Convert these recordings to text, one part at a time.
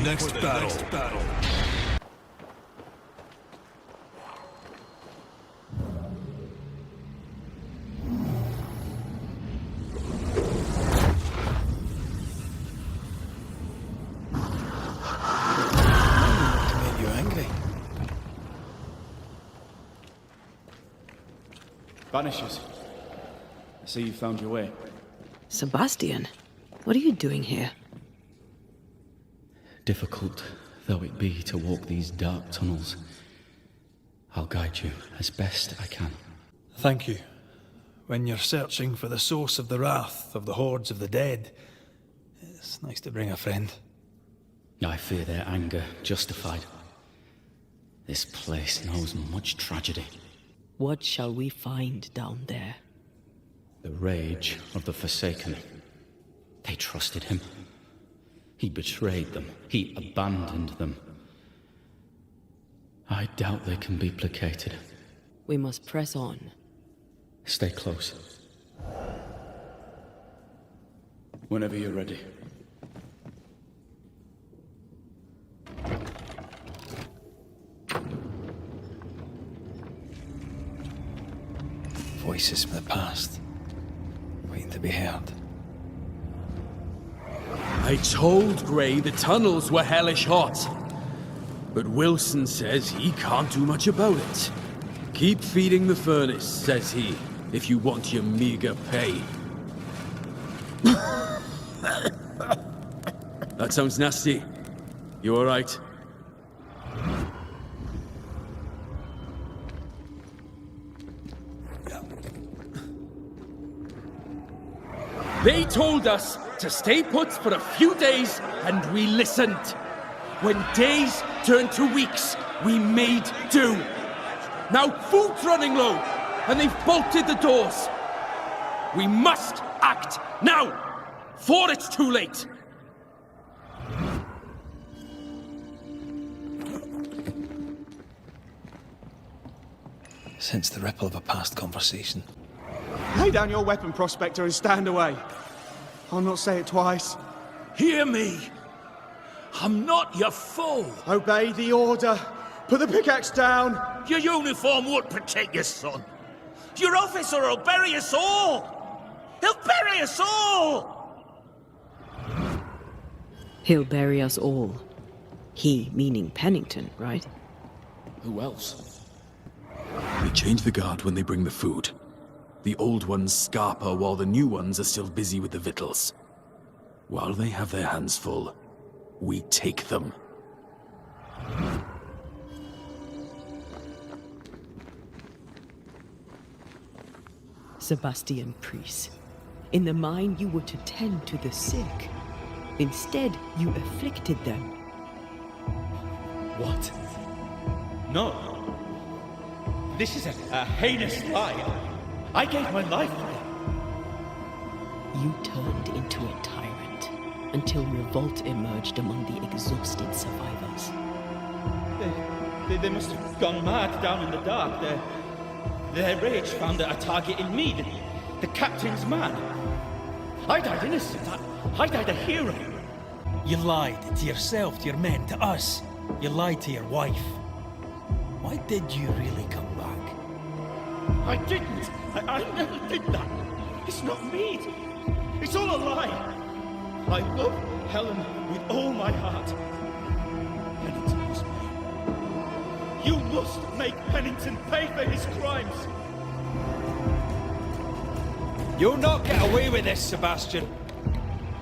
next battle. Made you angry. Banishers. I see you found your way. Sebastian, what are you doing here? Difficult though it be to walk these dark tunnels, I'll guide you as best I can. Thank you. When you're searching for the source of the wrath of the hordes of the dead, it's nice to bring a friend. I fear their anger justified. This place knows much tragedy. What shall we find down there? The rage of the Forsaken. They trusted him. He betrayed them. He abandoned them. I doubt they can be placated. We must press on. Stay close. Whenever you're ready. Voices from the past, waiting to be heard. I told Gray the tunnels were hellish hot. But Wilson says he can't do much about it. Keep feeding the furnace, says he, if you want your meager pay. That sounds nasty. You alright? They told us to stay put for a few days, and we listened. When days turned to weeks, we made do. Now food's running low, and they've bolted the doors. We must act now, before it's too late. Sense the ripple of a past conversation. Lay down your weapon, Prospector, and stand away. I'll not say it twice. Hear me. I'm not your foe. Obey the order. Put the pickaxe down. Your uniform won't protect your son. Your officer will bury us all. He'll bury us all. He'll bury us all. He meaning Pennington, right? Who else? We change the guard when they bring the food. The old ones scarper while the new ones are still busy with the victuals. While they have their hands full, we take them. Sebastian Priest, in the mine you were to tend to the sick. Instead, you afflicted them. What? No. This is a heinous lie. I gave my life for it. You turned into a tyrant until revolt emerged among the exhausted survivors. They must have gone mad down in the dark. Their rage found a target in me, the captain's man. I died innocent. I died a hero. You lied to yourself, to your men, to us. You lied to your wife. Why did you really come back? I didn't. I never did that. It's not me. It's all a lie. I love Helen with all my heart. Pennington must pay. You must make Pennington pay for his crimes. You'll not get away with this, Sebastian.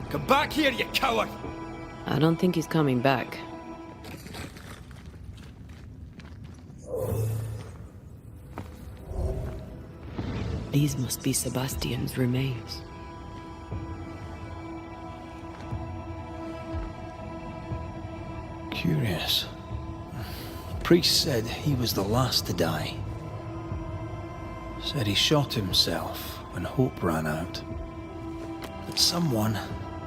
Come back here, you coward! I don't think he's coming back. These must be Sebastian's remains. Curious. Priest said he was the last to die. Said he shot himself when hope ran out. That someone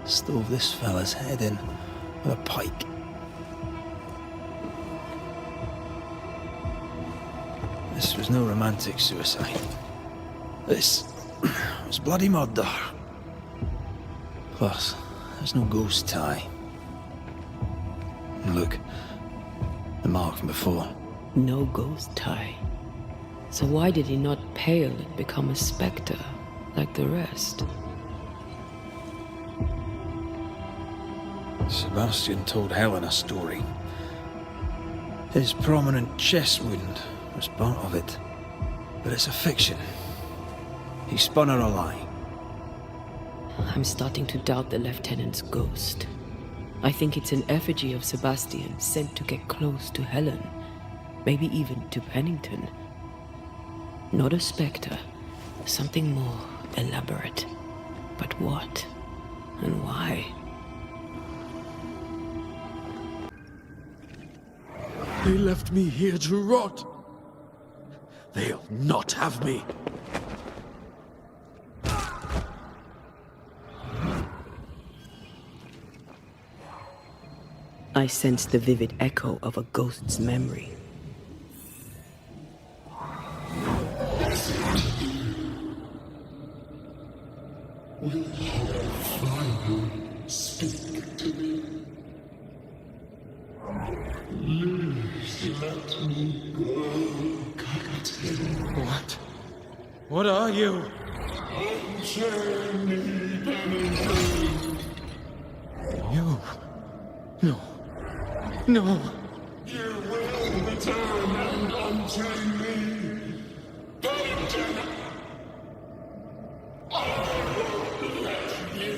stove this fella's head in with a pike. This was no romantic suicide. This was bloody murder. Plus, there's no ghost tie. Look, the mark from before. No ghost tie. So why did he not pale and become a spectre like the rest? Sebastian told Helen a story. His prominent chest wound was part of it. But it's a fiction. He spun her a lie. I'm starting to doubt the Lieutenant's ghost. I think it's an effigy of Sebastian sent to get close to Helen. Maybe even to Pennington. Not a spectre. Something more elaborate. But what? And why? They left me here to rot. They'll not have me. I sense the vivid echo of a ghost's memory. Will you finally speak to me? Please let me go, Captain. What? What are you? Unchain Pennington. You? No. No. You will return and unchain me. Pennington. I will let you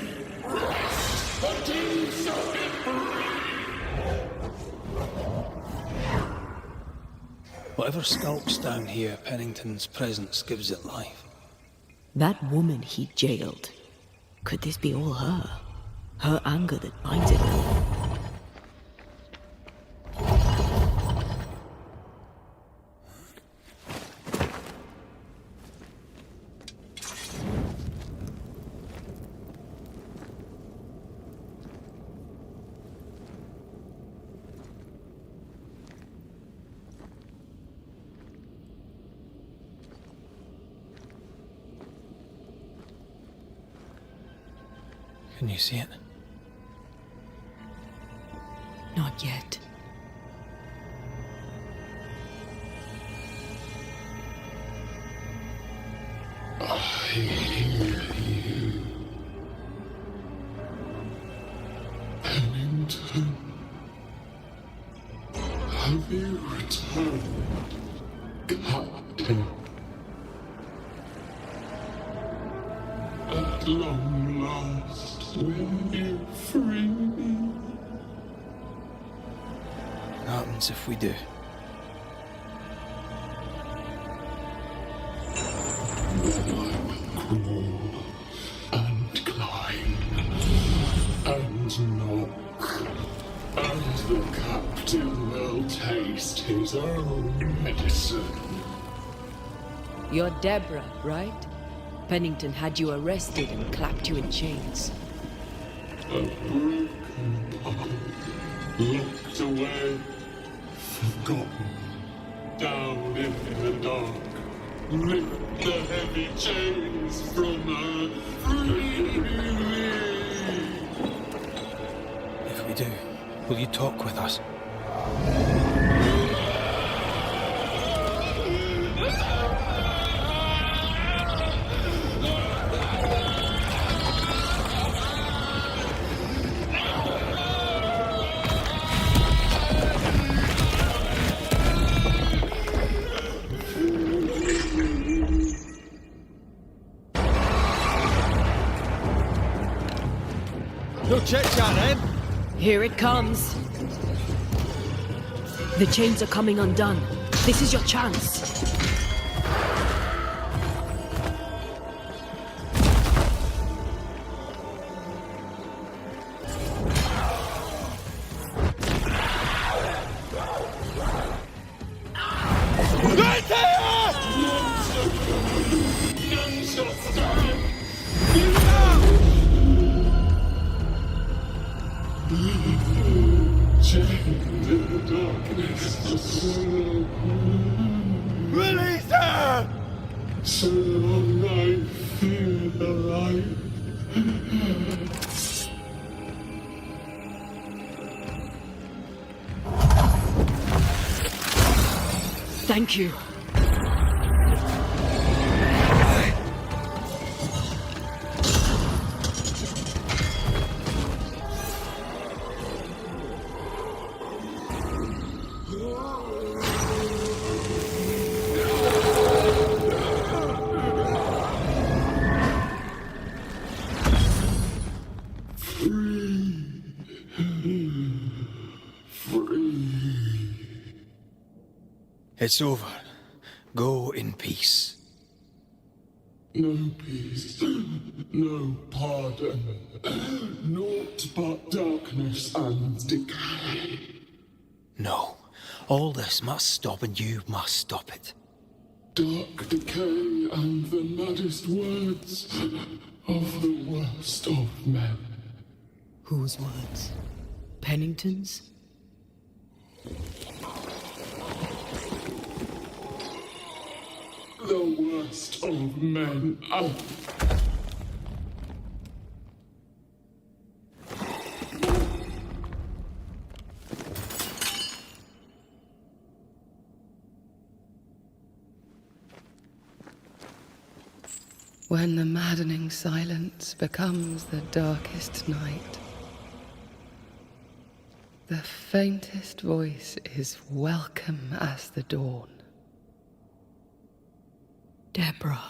rest until you set me free. Whatever skulks down here, Pennington's presence gives it life. That woman he jailed. Could this be all her? Her anger that binds it all? Can you see it? Not yet. I hear you. Pennington. Have you returned, Captain? At long last, will you free me? What happens if we do? Then I will crawl and climb and knock, and the captain will taste his own medicine. You're Deborah, right? Pennington had you arrested and clapped you in chains. A broken bottle, locked away, forgotten, down in the dark. Lift the heavy chains from her, free me. If we do, will you talk with us? No chit-chat, eh? Here it comes. The chains are coming undone. This is your chance. Release her! So long I fear the light. Thank you. It's over. Go in peace. No peace, no pardon, naught but darkness and decay. No. All this must stop and you must stop it. Dark decay and the maddest words of the worst of men. Whose words? Pennington's? The worst of men. When the maddening silence becomes the darkest night, the faintest voice is welcome as the dawn. Deborah.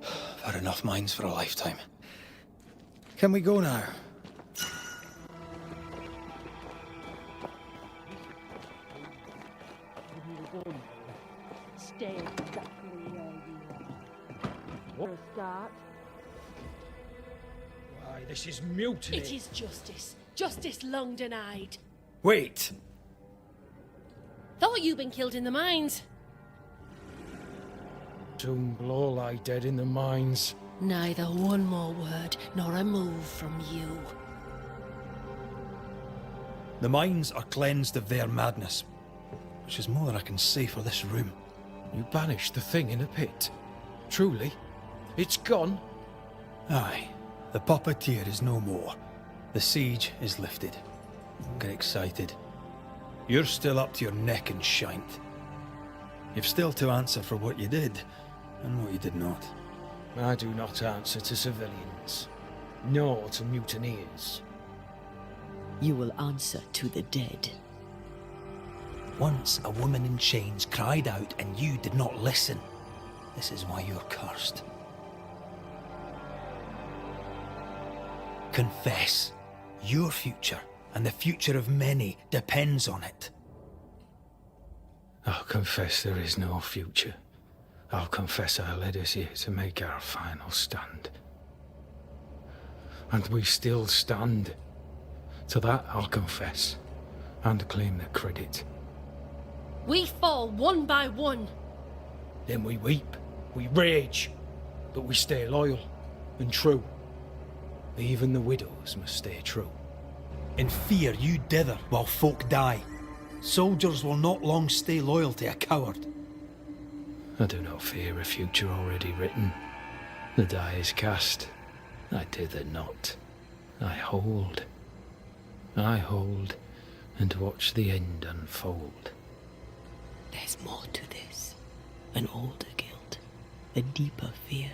I've had enough mines for a lifetime. Can we go now? Stay exactly where you are. For a start. Why, this is mutiny. It is justice. Justice long denied. Wait! Thought you'd been killed in the mines. Soon blow lie dead in the mines. Neither one more word nor a move from you. The mines are cleansed of their madness, which is more than I can say for this room. You banished the thing in a pit. Truly? It's gone? Aye. The puppeteer is no more. The siege is lifted. Don't get excited. You're still up to your neck in shite. You've still to answer for what you did, and what you did not. I do not answer to civilians, nor to mutineers. You will answer to the dead. Once a woman in chains cried out and you did not listen. This is why you're cursed. Confess. Your future and the future of many depends on it. I'll confess there is no future. I'll confess I led us here to make our final stand. And we still stand. To that I'll confess, and claim the credit. We fall one by one. Then we weep, we rage, but we stay loyal and true. Even the widows must stay true. In fear you dither while folk die. Soldiers will not long stay loyal to a coward. I do not fear a future already written. The die is cast. I dither not. I hold, and watch the end unfold. There's more to this. An older guilt. A deeper fear.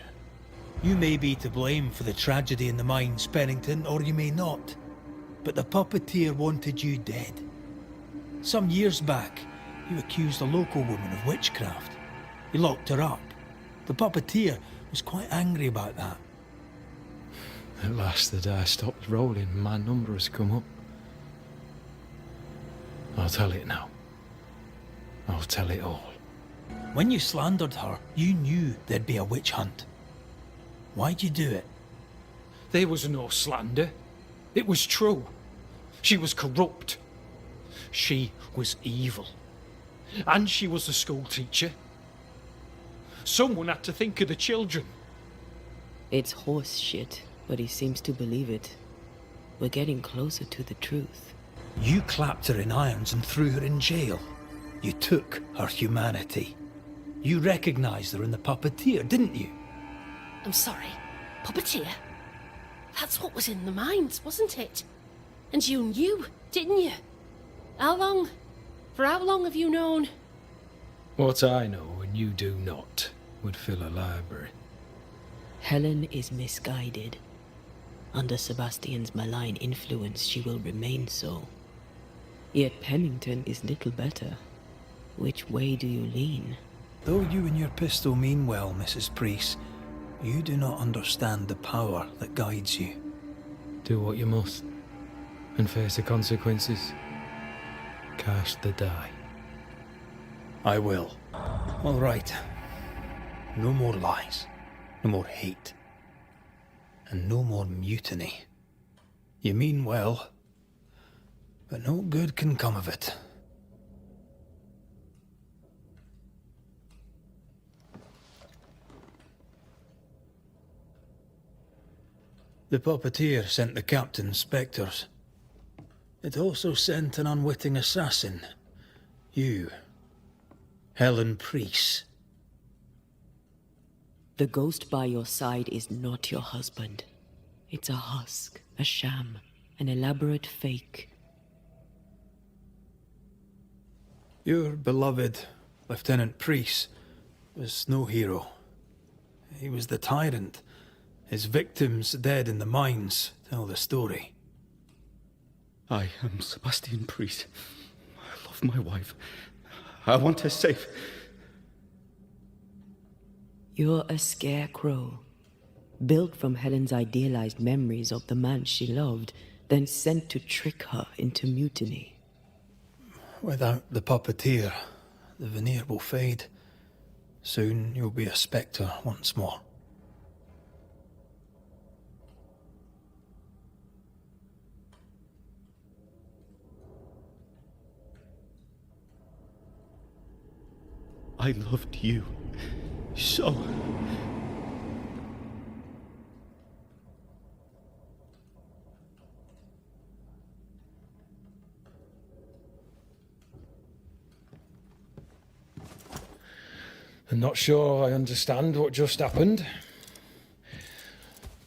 You may be to blame for the tragedy in the mines, Pennington, or you may not. But the puppeteer wanted you dead. Some years back, you accused a local woman of witchcraft. You locked her up. The puppeteer was quite angry about that. At last the die stopped rolling and my number has come up. I'll tell it now. I'll tell it all. When you slandered her, you knew there'd be a witch hunt. Why'd you do it? There was no slander. It was true. She was corrupt. She was evil. And she was a school teacher. Someone had to think of the children. It's horse shit, but he seems to believe it. We're getting closer to the truth. You clapped her in irons and threw her in jail. You took her humanity. You recognized her in the puppeteer, didn't you? I'm sorry. Puppeteer? That's what was in the mines, wasn't it? And you knew, didn't you? How long? For how long have you known? What I know and you do not would fill a library. Helen is misguided. Under Sebastian's malign influence, she will remain so. Yet Pennington is little better. Which way do you lean? Though you and your pistol mean well, Mrs. Priest, you do not understand the power that guides you. Do what you must, and face the consequences. Cast the die. I will. All right. No more lies. No more hate. And no more mutiny. You mean well, but no good can come of it. The puppeteer sent the captain spectres. It also sent an unwitting assassin. You. Helen Priest. The ghost by your side is not your husband. It's a husk, a sham, an elaborate fake. Your beloved Lieutenant Priest was no hero. He was the tyrant. His victims dead in the mines tell the story. I am Sebastian Priest. I love my wife. I want her safe. You're a scarecrow, built from Helen's idealized memories of the man she loved, then sent to trick her into mutiny. Without the puppeteer, the veneer will fade. Soon you'll be a spectre once more. I loved you so. I'm not sure I understand what just happened.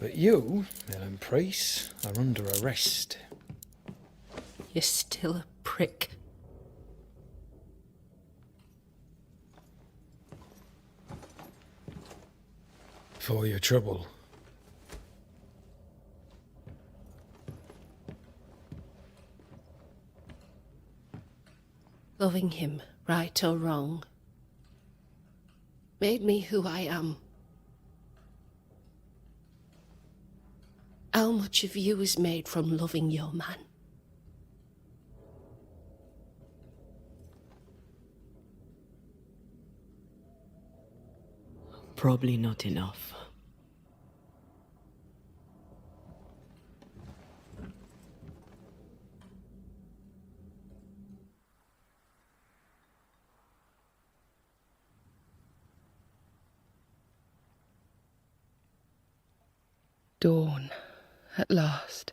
But you, Helen Priest, are under arrest. You're still a prick. For your trouble. Loving him, right or wrong, made me who I am. How much of you is made from loving your man? Probably not enough. Dawn, at last.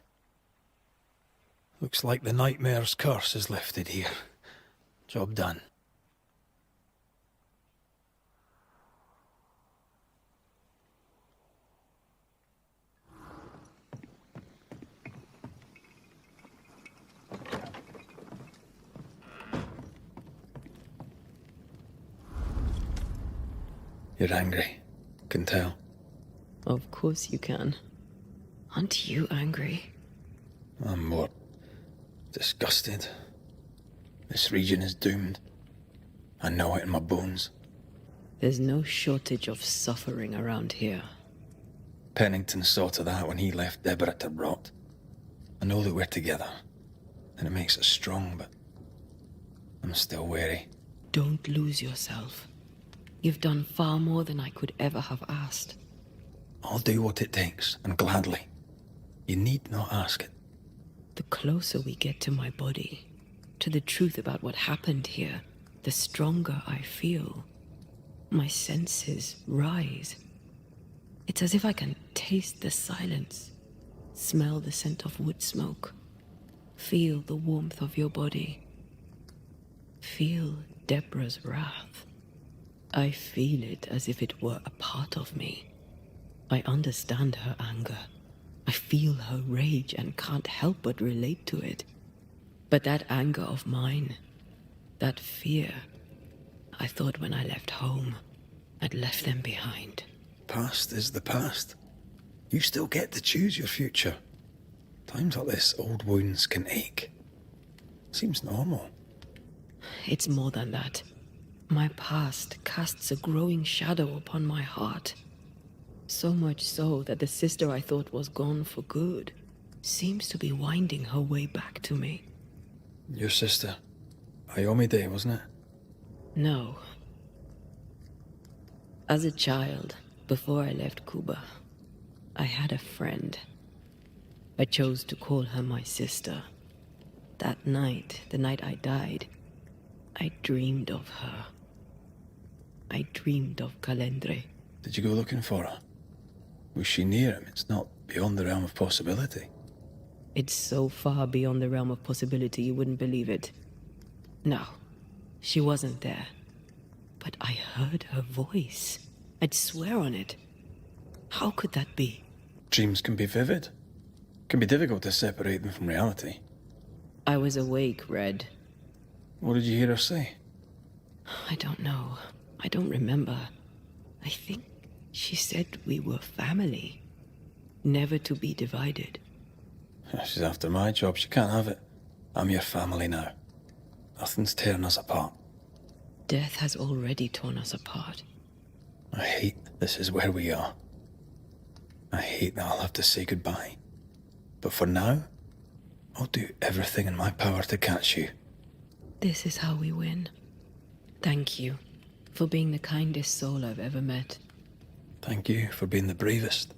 Looks like the nightmare's curse is lifted here. Job done. You're angry. Can tell. Of course you can. Aren't you angry? I'm more disgusted. This region is doomed. I know it in my bones. There's no shortage of suffering around here. Pennington saw to that when he left Deborah to rot. I know that we're together, and it makes us strong, but I'm still wary. Don't lose yourself. You've done far more than I could ever have asked. I'll do what it takes, and gladly. You need not ask it. The closer we get to my body, to the truth about what happened here, the stronger I feel. My senses rise. It's as if I can taste the silence, smell the scent of wood smoke, Feel the warmth of your body. Feel Deborah's wrath. I feel it as if it were a part of me. I understand her anger. I feel her rage and can't help but relate to it. But that anger of mine, that fear, I thought when I left home, I'd left them behind. Past is the past. You still get to choose your future. Times like this, old wounds can ache. Seems normal. It's more than that. My past casts a growing shadow upon my heart. So much so that the sister I thought was gone for good seems to be winding her way back to me. Your sister. Ayomide, wasn't it? No. As a child, before I left Cuba, I had a friend. I chose to call her my sister. That night, the night I died, I dreamed of her. I dreamed of Calendre. Did you go looking for her? Was she near him? It's not beyond the realm of possibility. It's so far beyond the realm of possibility you wouldn't believe it. No, she wasn't there. But I heard her voice. I'd swear on it. How could that be? Dreams can be vivid. Can be difficult to separate them from reality. I was awake, Red. What did you hear her say? I don't know. I don't remember. I think she said we were family. Never to be divided. She's after my job. She can't have it. I'm your family now. Nothing's tearing us apart. Death has already torn us apart. I hate this is where we are. I hate that I'll have to say goodbye. But for now, I'll do everything in my power to catch you. This is how we win. Thank you for being the kindest soul I've ever met. Thank you for being the bravest.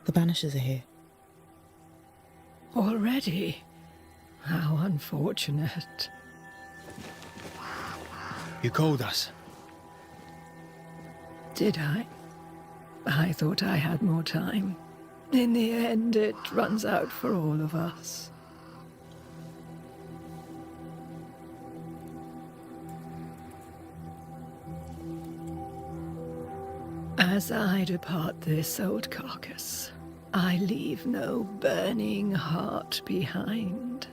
The Banishers are here. Already? How unfortunate. You called us. Did I? I thought I had more time. In the end, it runs out for all of us. As I depart this old carcass, I leave no burning heart behind.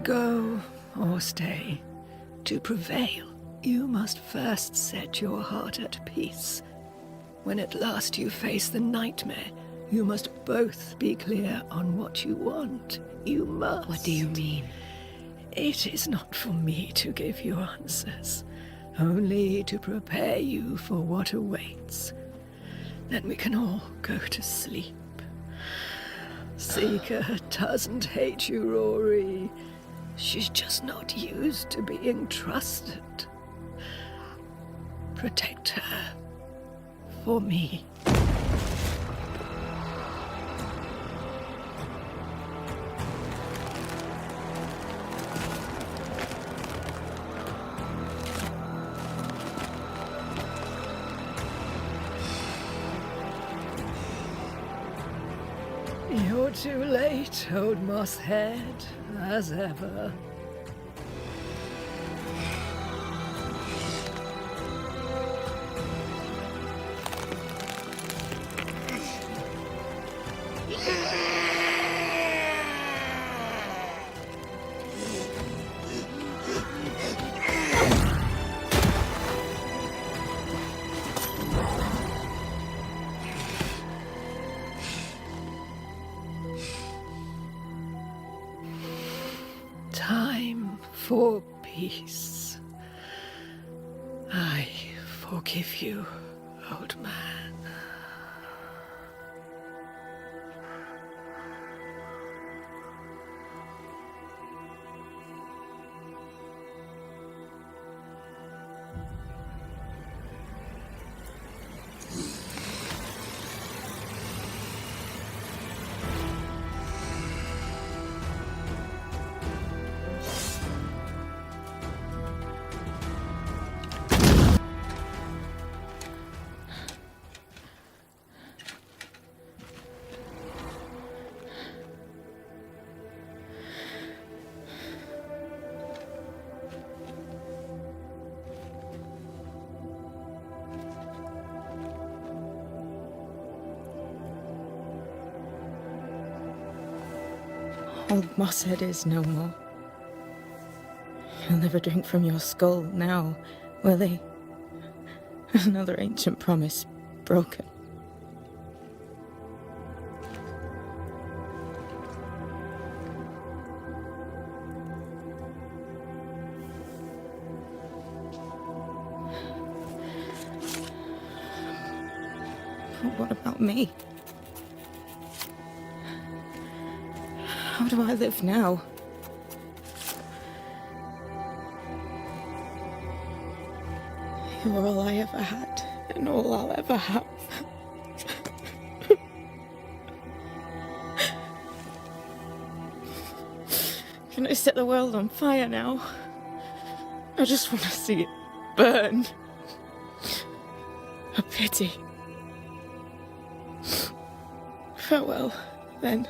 Go or stay. To prevail, you must first set your heart at peace. When at last you face the nightmare, you must both be clear on what you want. You must. What do you mean? It is not for me to give you answers, only to prepare you for what awaits. Then we can all go to sleep. Seeker doesn't hate you, Rory. She's just not used to being trusted. Protect her. For me. You're too late, old mosshead, as ever. for peace. I forgive you, old man. Old Mosshead is no more. He'll never drink from your skull now, will he? Another ancient promise broken. But what about me? How do I live now? You're all I ever had, and all I'll ever have. Can I set the world on fire now? I just want to see it burn. A pity. Farewell, then.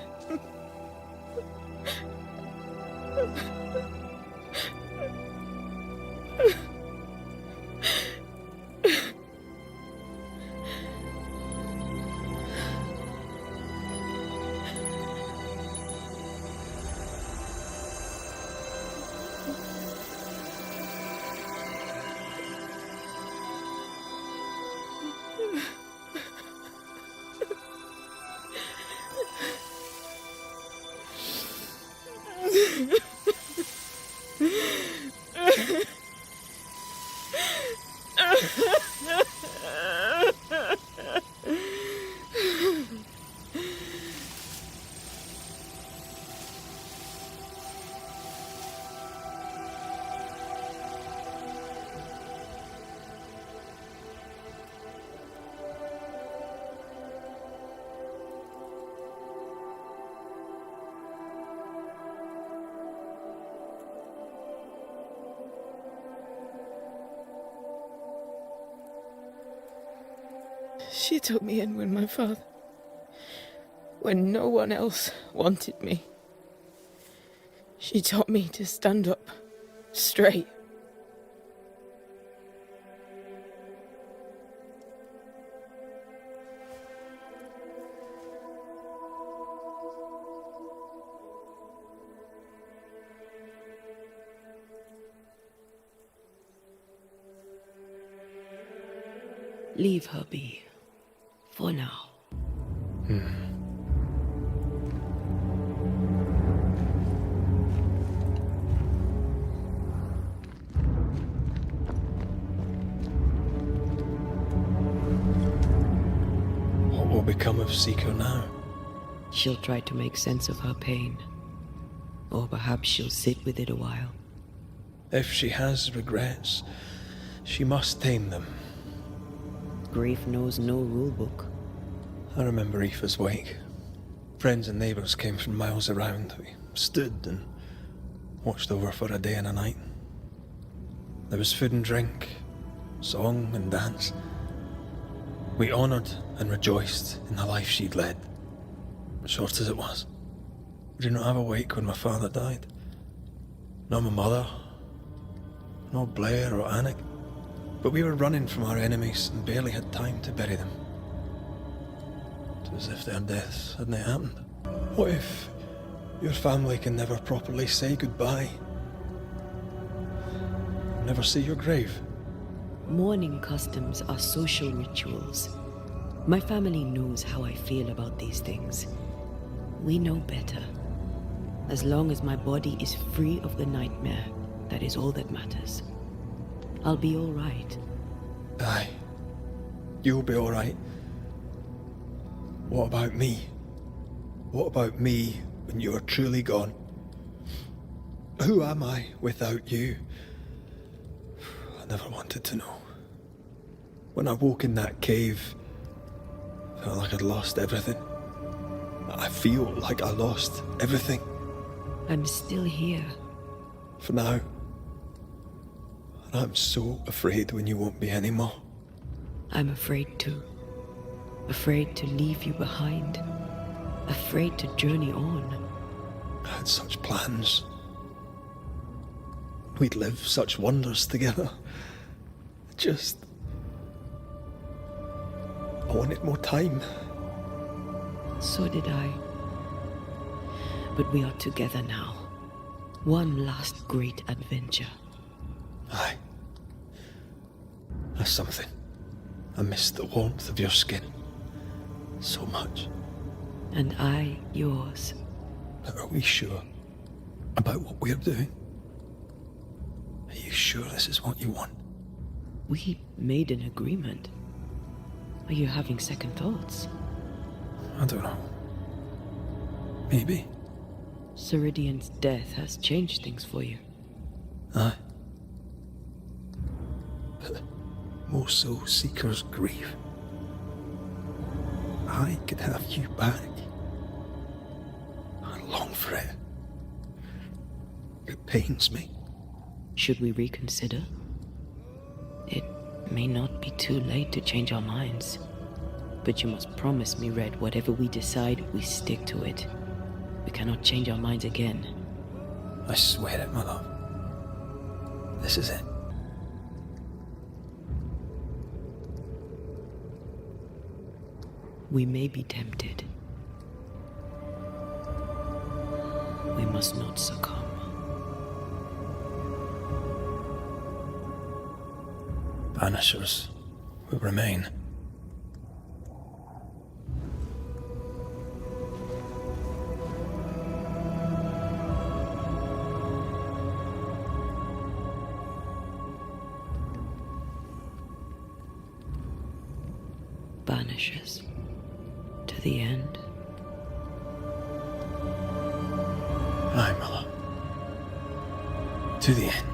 She took me in when my father... when no one else wanted me. She taught me to stand up straight. Leave her be. For now. What will become of Seeker now? She'll try to make sense of her pain. Or perhaps she'll sit with it a while. If she has regrets, she must tame them. Grief knows no rule book. I remember Aoife's wake. Friends and neighbours came from miles around. We stood and watched over for a day and a night. There was food and drink, song and dance. We honoured and rejoiced in the life she'd led, short as it was. We did not have a wake when my father died. Not my mother, not Blair or Anik. But we were running from our enemies and barely had time to bury them. It was as if their deaths hadn't happened. What if your family can never properly say goodbye? Never see your grave? Mourning customs are social rituals. My family knows how I feel about these things. We know better. As long as my body is free of the nightmare, That is all that matters. I'll be all right. Aye. You'll be alright. What about me? What about me when you are truly gone? Who am I without you? I never wanted to know. When I woke in that cave, I felt like I'd lost everything. I feel like I lost everything. I'm still here. For now. And I'm so afraid when you won't be anymore. I'm afraid too. Afraid to leave you behind. Afraid to journey on. I had such plans. We'd live such wonders together. I wanted more time. So did I. But we are together now. One last great adventure. Aye. That's something. I miss the warmth of your skin. So much. And I yours. But are we sure about what we're doing? Are you sure this is what you want? We made an agreement. Are you having second thoughts? I don't know. Maybe. Ceridian's death has changed things for you. Aye. But more so Seeker's grief. I could have you back. I long for it. It pains me. Should we reconsider? It may not be too late to change our minds. But you must promise me, Red, whatever we decide, we stick to it. We cannot change our minds again. I swear it, my love. This is it. We may be tempted. We must not succumb. Banishers will remain. Banishers. To the end. Aye, my love. To the end.